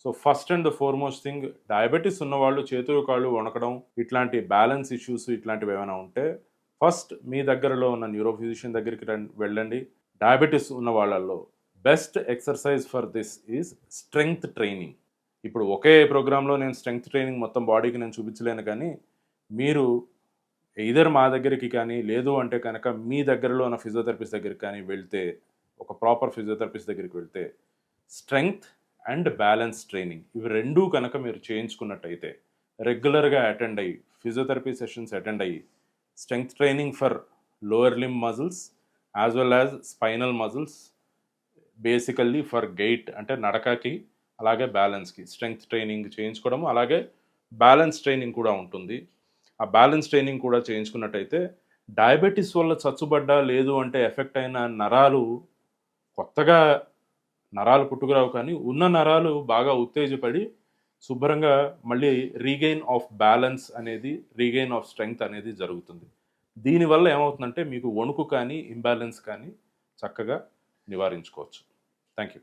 So first and the foremost thing, diabetes ఉన్నవాళ్ళు చేతులు కాళ్ళు వణకడం, ఇట్లాంటి బ్యాలెన్స్ ఇష్యూస్ ఇట్లాంటివి ఏమైనా ఉంటే ఫస్ట్ మీ దగ్గరలో ఉన్న న్యూరో ఫిజిషియన్ దగ్గరికి వెళ్ళండి. డయాబెటిస్ ఉన్న వాళ్ళల్లో best exercise for this is strength training. ఇప్పుడు ఒకే ప్రోగ్రాంలో నేను స్ట్రెంగ్త్ ట్రైనింగ్ మొత్తం బాడీకి నేను చూపించలేను, కానీ మీరు ఎయిదర్ మా దగ్గరికి కానీ లేదు అంటే కనుక మీ దగ్గరలో ఉన్న ఫిజియోథెరపిస్ట్ దగ్గరికి కానీ వెళ్తే, ఒక ప్రాపర్ ఫిజియోథెరపిస్ట్ దగ్గరికి వెళ్తే స్ట్రెంగ్త్ అండ్ బ్యాలెన్స్ ట్రైనింగ్ ఇవి రెండూ కనుక మీరు చేయించుకున్నట్టయితే, రెగ్యులర్గా అటెండ్ అయ్యి ఫిజియోథెరపీ సెషన్స్ అటెండ్ అయ్యి strength training for lower limb muscles as well as spinal muscles, basically for gait అంటే నడకకి, అలాగే బ్యాలెన్స్కి స్ట్రెంగ్త్ ట్రైనింగ్ చేయించుకోవడం, అలాగే బ్యాలెన్స్ ట్రైనింగ్ కూడా ఉంటుంది. ఆ బ్యాలెన్స్ ట్రైనింగ్ కూడా చేయించుకున్నట్టయితే డయాబెటీస్ వల్ల చచ్చుబడ్డ లేదు అంటే ఎఫెక్ట్ అయిన నరాలు, కొత్తగా నరాలు పుట్టుకురావు, కానీ ఉన్న నరాలు బాగా ఉత్తేజపడి శుభ్రంగా మళ్ళీ రీగెయిన్ ఆఫ్ బ్యాలెన్స్ అనేది, రీగెయిన్ ఆఫ్ స్ట్రెంగ్త్ అనేది జరుగుతుంది. దీనివల్ల ఏమవుతుందంటే మీకు వణుకు కానీ ఇంబ్యాలెన్స్ కానీ చక్కగా నివారించుకోవచ్చు. Thank you.